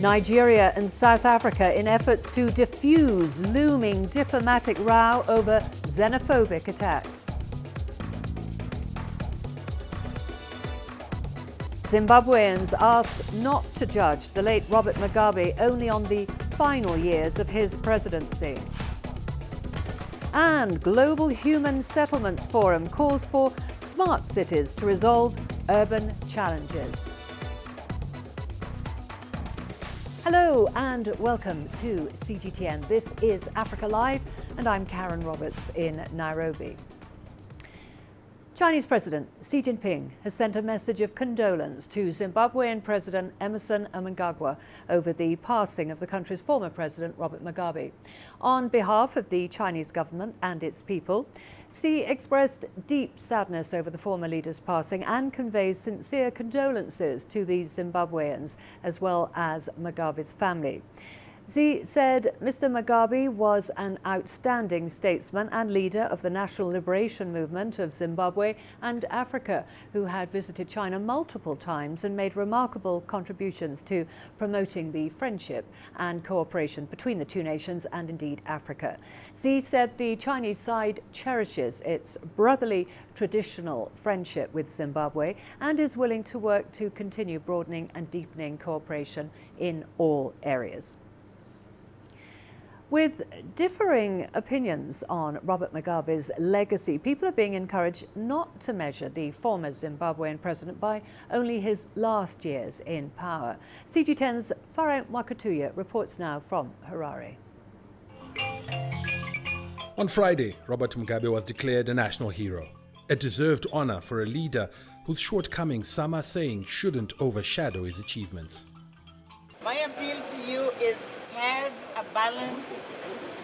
Nigeria and South Africa in efforts to defuse looming diplomatic row over xenophobic attacks. Zimbabweans asked not to judge the late Robert Mugabe only on the final years of his presidency. And Global Human Settlements Forum calls for smart cities to resolve urban challenges. Hello and welcome to CGTN. This is Africa Live and I'm Karen Roberts in Nairobi. Chinese President Xi Jinping has sent a message of condolence to Zimbabwean President Emmerson Mnangagwa over the passing of the country's former president Robert Mugabe. On behalf of the Chinese government and its people, Xi expressed deep sadness over the former leader's passing and conveys sincere condolences to the Zimbabweans as well as Mugabe's family. Xi said Mr. Mugabe was an outstanding statesman and leader of the National Liberation Movement of Zimbabwe and Africa, who had visited China multiple times and made remarkable contributions to promoting the friendship and cooperation between the two nations and indeed Africa. Xi said the Chinese side cherishes its brotherly traditional friendship with Zimbabwe and is willing to work to continue broadening and deepening cooperation in all areas. With differing opinions on Robert Mugabe's legacy, people are being encouraged not to measure the former Zimbabwean president by only his last years in power. CG10's Farai Mwakatuya reports now from Harare. On Friday, Robert Mugabe was declared a national hero, a deserved honor for a leader whose shortcomings some are saying shouldn't overshadow his achievements. My appeal to you is have a balanced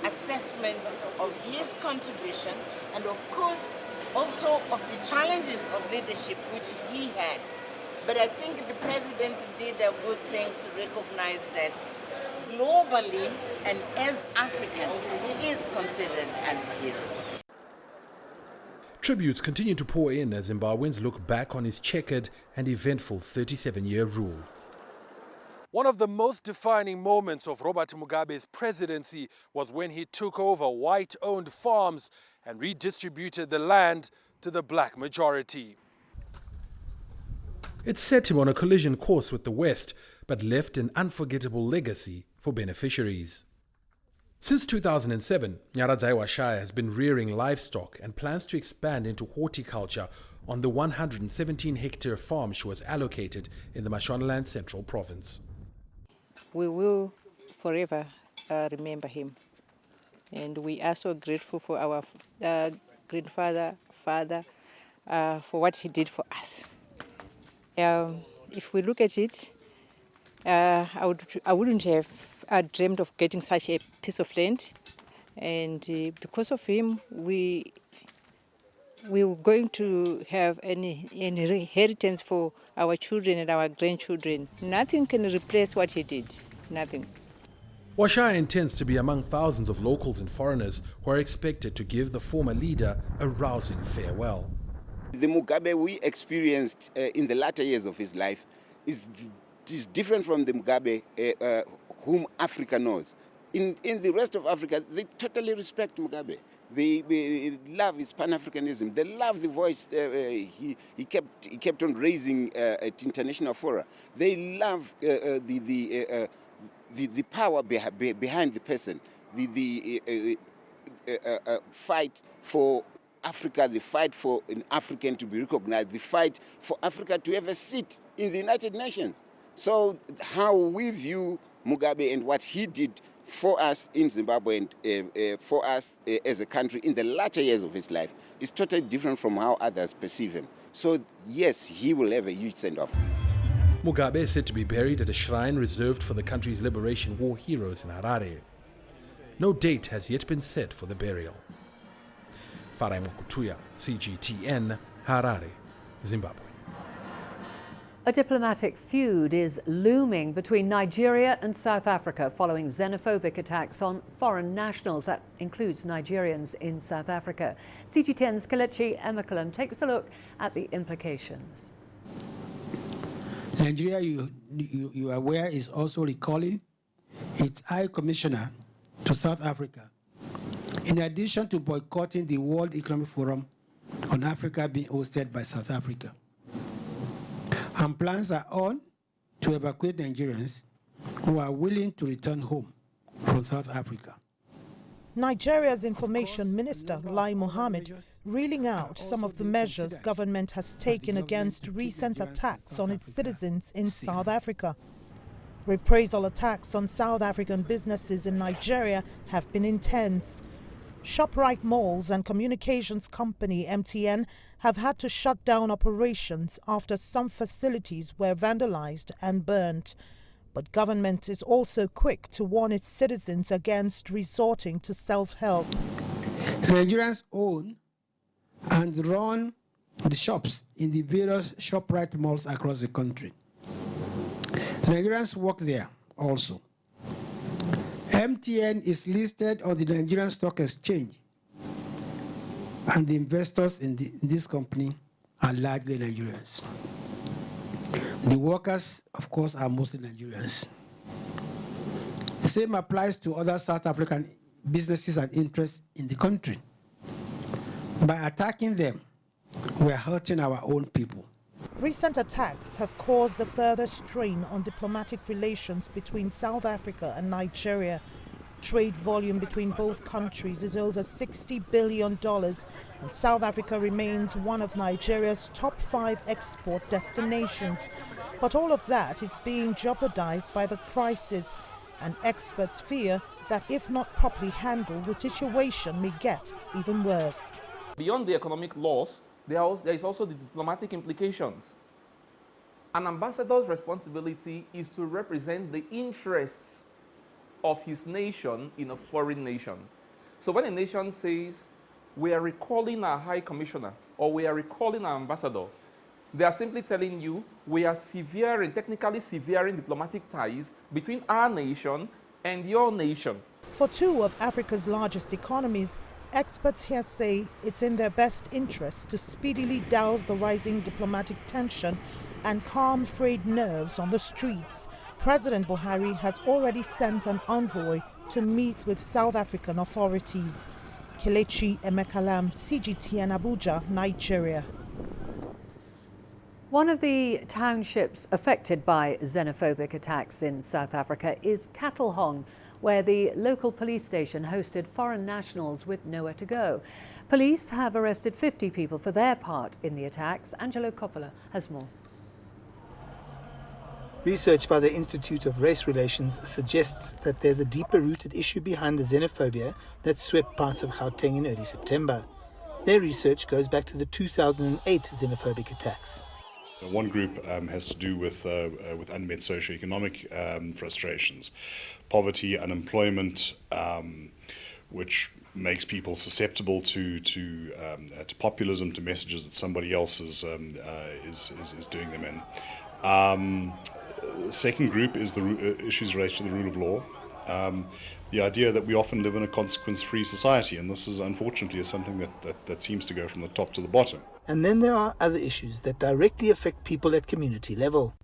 assessment of his contribution and of course also of the challenges of leadership which he had. But I think the president did a good thing to recognize that globally and as African, he is considered an hero. Tributes continue to pour in as Zimbabweans look back on his checkered and eventful 37-year rule. One of the most defining moments of Robert Mugabe's presidency was when he took over white-owned farms and redistributed the land to the black majority. It set him on a collision course with the West, but left an unforgettable legacy for beneficiaries. Since 2007, Nyaradzayiwa Shire has been rearing livestock and plans to expand into horticulture on the 117-hectare farm she was allocated in the Mashonaland Central Province. We will forever remember him. And we are so grateful for our grandfather, father, for what he did for us. If we look at it, I wouldn't have dreamed of getting such a piece of land. And because of him, we were going to have an inheritance for our children and our grandchildren. Nothing can replace what he did. Nothing. Washaya intends to be among thousands of locals and foreigners who are expected to give the former leader a rousing farewell. The Mugabe we experienced in the latter years of his life is different from the Mugabe whom Africa knows. In the rest of Africa, they totally respect Mugabe. They love his Pan-Africanism. They love the voice he kept on raising at international fora. They love the power behind the person. The fight for Africa, the fight for an African to be recognized, the fight for Africa to have a seat in the United Nations. So how we view Mugabe and what he did for us in Zimbabwe and for us as a country in the latter years of his life is totally different from how others perceive him. So yes, he will have a huge send-off. Mugabe is said to be buried at a shrine reserved for the country's liberation war heroes in Harare. No date has yet been set for the burial. Farai Mwakatuya, CGTN, Harare, Zimbabwe. A diplomatic feud is looming between Nigeria and South Africa following xenophobic attacks on foreign nationals. That includes Nigerians in South Africa. CG10's Kelechi Emekolum takes a look at the implications. Nigeria, you are aware, is also recalling its High Commissioner to South Africa, in addition to boycotting the World Economic Forum on Africa being hosted by South Africa. And plans are on to evacuate Nigerians who are willing to return home from South Africa. Nigeria's Information Minister, Lai Mohammed, reeling out some of the measures government has taken against recent attacks on its citizens in South Africa. Reprisal attacks on South African businesses in Nigeria have been intense. ShopRite malls and communications company MTN have had to shut down operations after some facilities were vandalized and burnt. But government is also quick to warn its citizens against resorting to self-help. Nigerians own and run the shops in the various ShopRite malls across the country. Nigerians work there also. MTN is listed on the Nigerian Stock Exchange, and the investors in this company are largely Nigerians. The workers, of course, are mostly Nigerians. Same applies to other South African businesses and interests in the country. By attacking them, we are hurting our own people. Recent attacks have caused a further strain on diplomatic relations between South Africa and Nigeria. Trade volume between both countries is over $60 billion, and South Africa remains one of Nigeria's top 5 export destinations. But all of that is being jeopardized by the crisis, and experts fear that if not properly handled, the situation may get even worse. Beyond the economic loss, there is also the diplomatic implications. An ambassador's responsibility is to represent the interests of his nation in a foreign nation. So when a nation says, we are recalling our high commissioner or we are recalling our ambassador, they are simply telling you we are technically severing diplomatic ties between our nation and your nation. For two of Africa's largest economies, experts here say it's in their best interest to speedily douse the rising diplomatic tension and calm frayed nerves on the streets. President Buhari has already sent an envoy to meet with South African authorities. Kelechi Emekalam, CGTN Abuja, Nigeria. One of the townships affected by xenophobic attacks in South Africa is Katlehong, where the local police station hosted foreign nationals with nowhere to go. Police have arrested 50 people for their part in the attacks. Angelo Coppola has more. Research by the Institute of Race Relations suggests that there's a deeper-rooted issue behind the xenophobia that swept parts of Gauteng in early September. Their research goes back to the 2008 xenophobic attacks. One group has to do with unmet socioeconomic frustrations, poverty, unemployment, which makes people susceptible to populism, to messages that somebody else is doing them in. The second group is the issues related to the rule of law. The idea that we often live in a consequence-free society, and this is unfortunately something that seems to go from the top to the bottom. And then there are other issues that directly affect people at community level.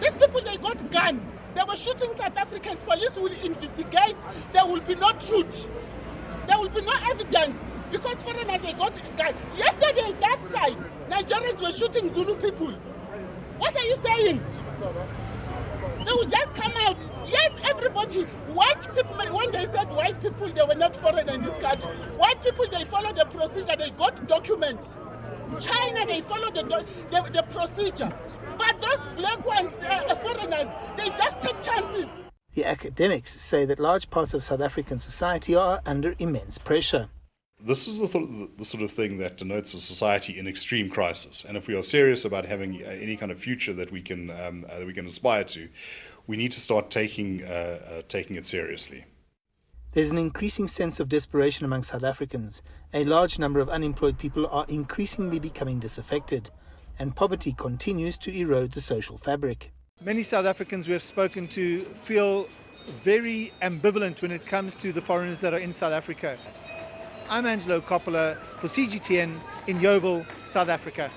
These people, they got guns. They were shooting South Africans. Police will investigate. There will be no truth. There will be no evidence because foreigners, they got guns. Yesterday, that side, Nigerians were shooting Zulu people. What are you saying? They will just come out. Yes, everybody, white people, when they said white people, they were not foreign in this country. White people, they follow the procedure. They got documents. China, they follow the procedure. But those black ones, foreigners, they just take chances. The academics say that large parts of South African society are under immense pressure. This is the sort of thing that denotes a society in extreme crisis. And if we are serious about having any kind of future that we can aspire to, we need to start taking it seriously. There's an increasing sense of desperation among South Africans. A large number of unemployed people are increasingly becoming disaffected, and poverty continues to erode the social fabric. Many South Africans we have spoken to feel very ambivalent when it comes to the foreigners that are in South Africa. I'm Angelo Coppola for CGTN in Yeoville, South Africa.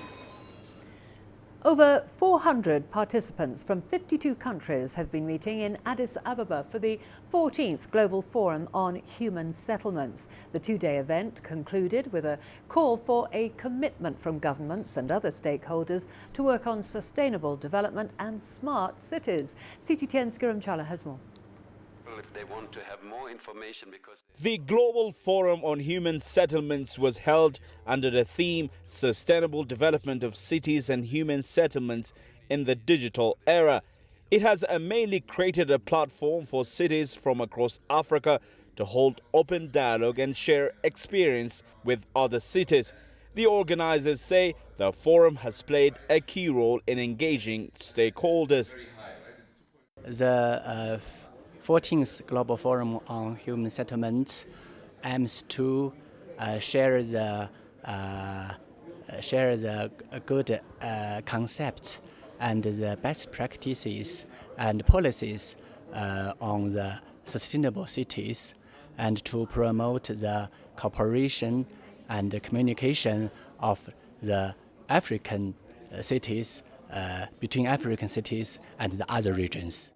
Over 400 participants from 52 countries have been meeting in Addis Ababa for the 14th Global Forum on Human Settlements. The two-day event concluded with a call for a commitment from governments and other stakeholders to work on sustainable development and smart cities. CTTN's Giramchala has more. If they want to have more information, because the Global Forum on Human Settlements was held under the theme Sustainable Development of Cities and Human Settlements in the Digital Era. It has mainly created a platform for cities from across Africa to hold open dialogue and share experience with other cities. The organizers say the forum has played a key role in engaging stakeholders. The 14th Global Forum on Human Settlements aims to share the good concepts and the best practices and policies on the sustainable cities, and to promote the cooperation and communication of the African cities between African cities and the other regions.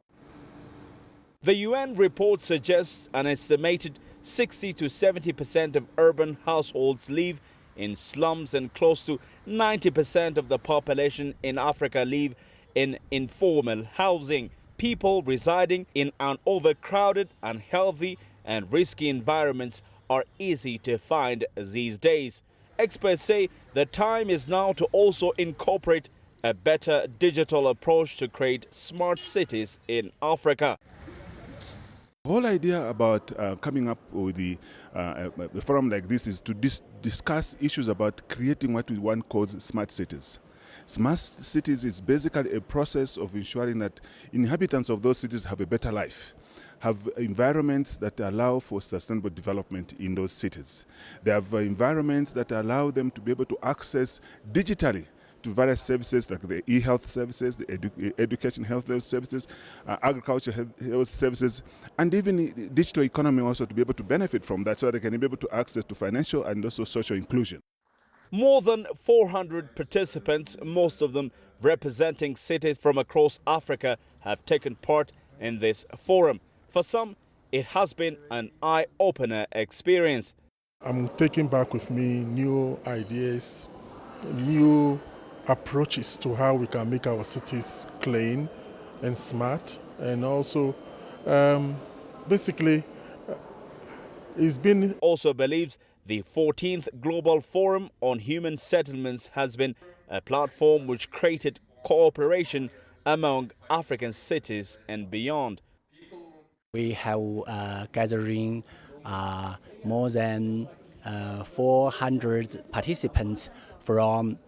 The UN report suggests an estimated 60 to 70% of urban households live in slums, and close to 90% of the population in Africa live in informal housing. People residing in an overcrowded, unhealthy and risky environments are easy to find these days. Experts say the time is now to also incorporate a better digital approach to create smart cities in Africa. The whole idea about coming up with a forum like this is to discuss issues about creating what one calls smart cities. Smart cities is basically a process of ensuring that inhabitants of those cities have a better life, have environments that allow for sustainable development in those cities. They have environments that allow them to be able to access digitally to various services like the e-health services, the education health services, agriculture health services, and even the digital economy also to be able to benefit from that, so they can be able to access to financial and also social inclusion. More than 400 participants, most of them representing cities from across Africa, have taken part in this forum. For some, it has been an eye-opener experience. I'm taking back with me new ideas, new approaches to how we can make our cities clean and smart, and also basically it's been also believes the 14th Global Forum on Human Settlements has been a platform which created cooperation among African cities and beyond. We have gathering more than 400 participants from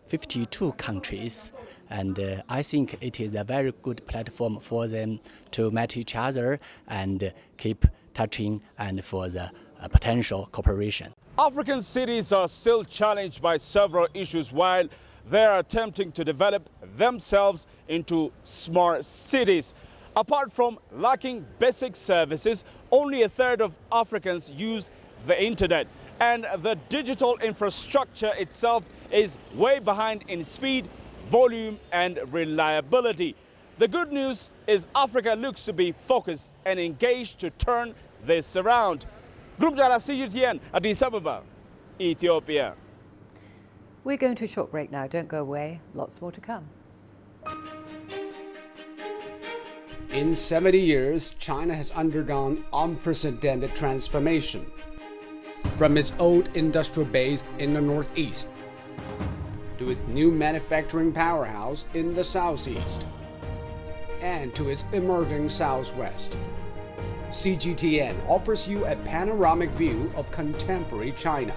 52 countries, and I think it is a very good platform for them to meet each other and keep touching and for the potential cooperation. African cities are still challenged by several issues while they are attempting to develop themselves into smart cities. Apart from lacking basic services, only a third of Africans use the internet, and the digital infrastructure itself is way behind in speed, volume and reliability. The good news is Africa looks to be focused and engaged to turn this around. Group Dara CUTN, Addis Ababa, Ethiopia. We're going to a short break now. Don't go away. Lots more to come. In 70 years, China has undergone unprecedented transformation. From its old industrial base in the northeast to its new manufacturing powerhouse in the southeast and to its emerging southwest, CGTN offers you a panoramic view of contemporary China.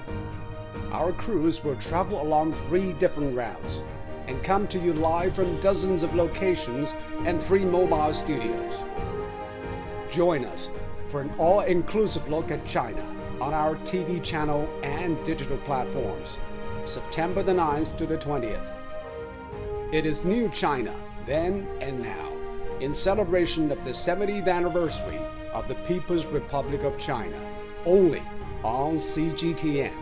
Our crews will travel along 3 different routes and come to you live from dozens of locations and 3 mobile studios. Join us for an all-inclusive look at China on our TV channel and digital platforms, September the 9th to the 20th. It is New China, then and now, in celebration of the 70th anniversary of the People's Republic of China, only on CGTN.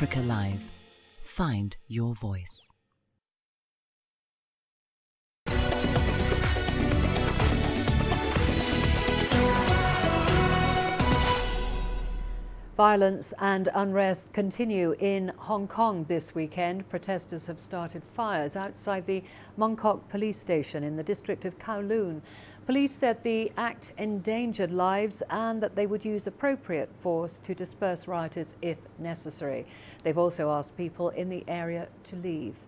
Africa Live. Find your voice. Violence and unrest continue in Hong Kong this weekend. Protesters have started fires outside the Mong Kok police station in the district of Kowloon. Police said the act endangered lives and that they would use appropriate force to disperse rioters if necessary. They've also asked people in the area to leave.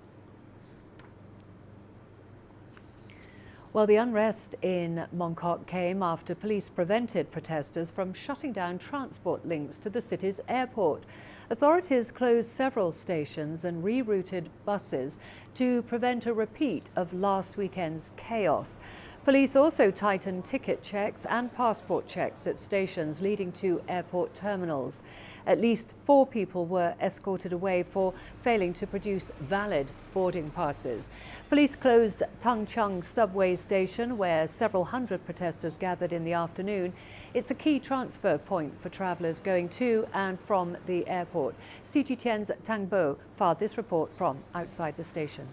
Well, the unrest in Mong Kok came after police prevented protesters from shutting down transport links to the city's airport. Authorities closed several stations and rerouted buses to prevent a repeat of last weekend's chaos. Police also tightened ticket checks and passport checks at stations leading to airport terminals. At least 4 people were escorted away for failing to produce valid boarding passes. Police closed Tung Chung subway station, where several hundred protesters gathered in the afternoon. It's a key transfer point for travellers going to and from the airport. CGTN's Tang Bo filed this report from outside the station.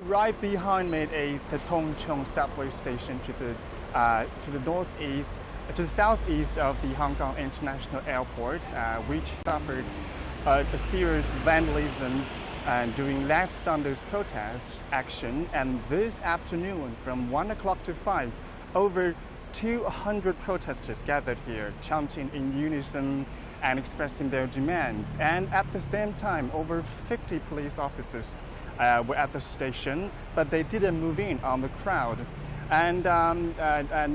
Right behind me is the Tung Chung subway station to the northeast, to the southeast of the Hong Kong International Airport, which suffered a serious vandalism during last Sunday's protest action. And this afternoon, from 1 o'clock to 5, over 200 protesters gathered here, chanting in unison and expressing their demands. And at the same time, over 50 police officers were at the station, but they didn't move in on the crowd. And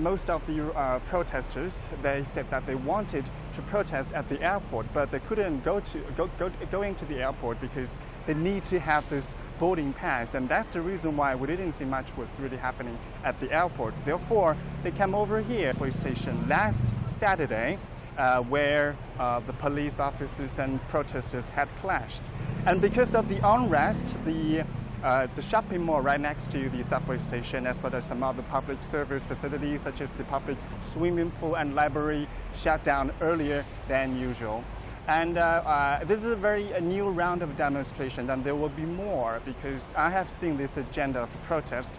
most of the protesters, they said that they wanted to protest at the airport, but they couldn't go into the airport because they need to have this boarding pass, and that's the reason why we didn't see much was really happening at the airport. Therefore, they came over here, police station, last Saturday, where the police officers and protesters had clashed. And because of the unrest, the shopping mall right next to the subway station, as well as some other public service facilities such as the public swimming pool and library, shut down earlier than usual. And this is a new round of demonstration, and there will be more because I have seen this agenda of protest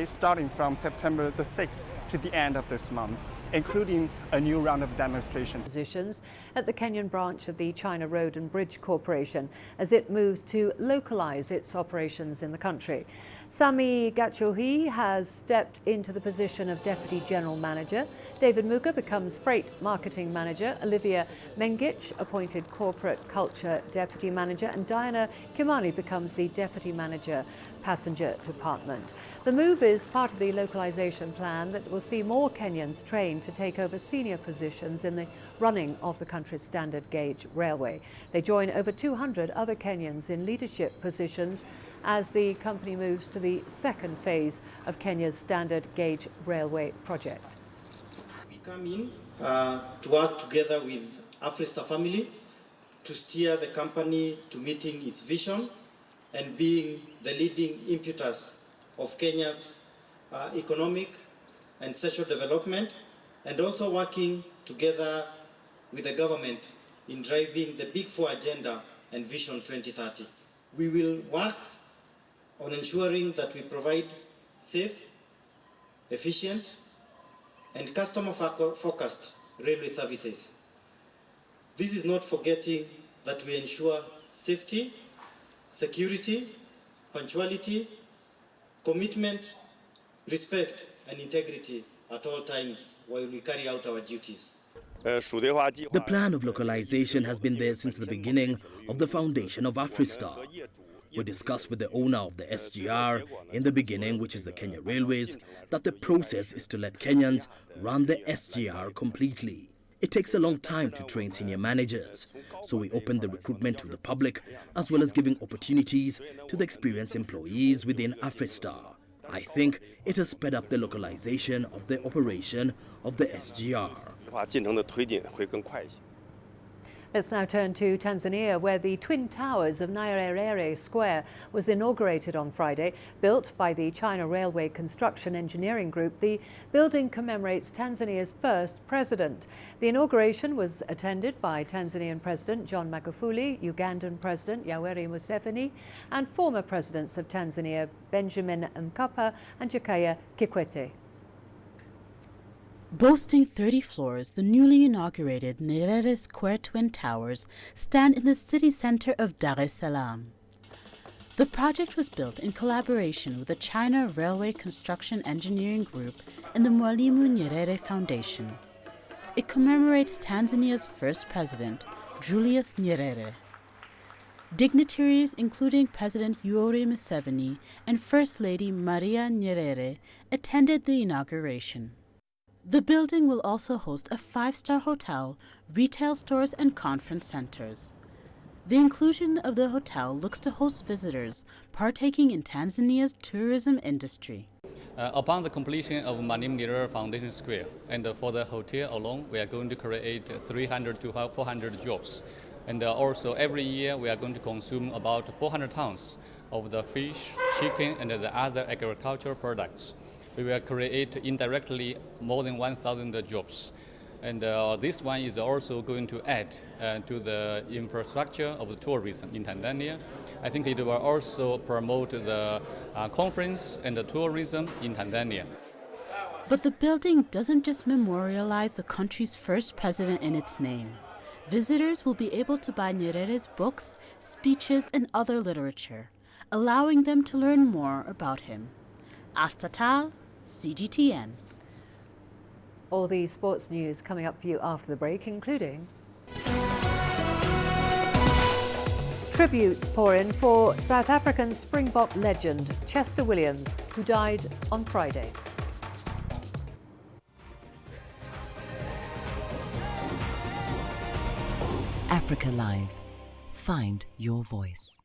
starting from September the 6th to the end of this month, including a new round of demonstrations. Positions at the Kenyan branch of the China Road and Bridge Corporation as it moves to localize its operations in the country. Sami Gachohi has stepped into the position of Deputy General Manager. David Muga becomes Freight Marketing Manager. Olivia Mengich appointed Corporate Culture Deputy Manager, and Diana Kimani becomes the Deputy Manager, Passenger Department. The move is part of the localization plan that will see more Kenyans trained to take over senior positions in the running of the country's standard gauge railway. They join over 200 other Kenyans in leadership positions as the company moves to the second phase of Kenya's standard gauge railway project. We come in to work together with Afrista family to steer the company to meeting its vision and being the leading impetus of Kenya's economic and social development, and also working together with the government in driving the Big Four agenda and Vision 2030. We will work on ensuring that we provide safe, efficient, and customer-focused railway services. This is not forgetting that we ensure safety, security, punctuality, commitment, respect, and integrity at all times while we carry out our duties. The plan of localization has been there since the beginning of the foundation of Afrista. We discussed with the owner of the SGR in the beginning, which is the Kenya Railways, that the process is to let Kenyans run the SGR completely. It takes a long time to train senior managers, so we opened the recruitment to the public as well as giving opportunities to the experienced employees within Afrista. I think it has sped up the localization of the operation of the SGR. Let's now turn to Tanzania, where the Twin Towers of Nyerere Square was inaugurated on Friday. Built by the China Railway Construction Engineering Group, the building commemorates Tanzania's first president. The inauguration was attended by Tanzanian President John Magufuli, Ugandan President Yoweri Museveni, and former presidents of Tanzania Benjamin Mkapa and Jakaya Kikwete. Boasting 30 floors, the newly inaugurated Nyerere Square Twin Towers stand in the city center of Dar es Salaam. The project was built in collaboration with the China Railway Construction Engineering Group and the Mwalimu Nyerere Foundation. It commemorates Tanzania's first president, Julius Nyerere. Dignitaries including President Yoweri Museveni and First Lady Maria Nyerere attended the inauguration. The building will also host a 5-star hotel, retail stores, and conference centers. The inclusion of the hotel looks to host visitors partaking in Tanzania's tourism industry. Upon the completion of Mwalimu Nyerere Foundation Square, and for the hotel alone, we are going to create 300 to 400 jobs. And also every year we are going to consume about 400 tons of the fish, chicken, and the other agricultural products. We will create indirectly more than 1,000 jobs. And this one is also going to add to the infrastructure of the tourism in Tanzania. I think it will also promote the conference and the tourism in Tanzania. But the building doesn't just memorialize the country's first president in its name. Visitors will be able to buy Nyerere's books, speeches, and other literature, allowing them to learn more about him. Astatal, CGTN. All the sports news coming up for you after the break, including tributes pour in for South African Springbok legend Chester Williams, who died on Friday. Africa Live. Find your voice.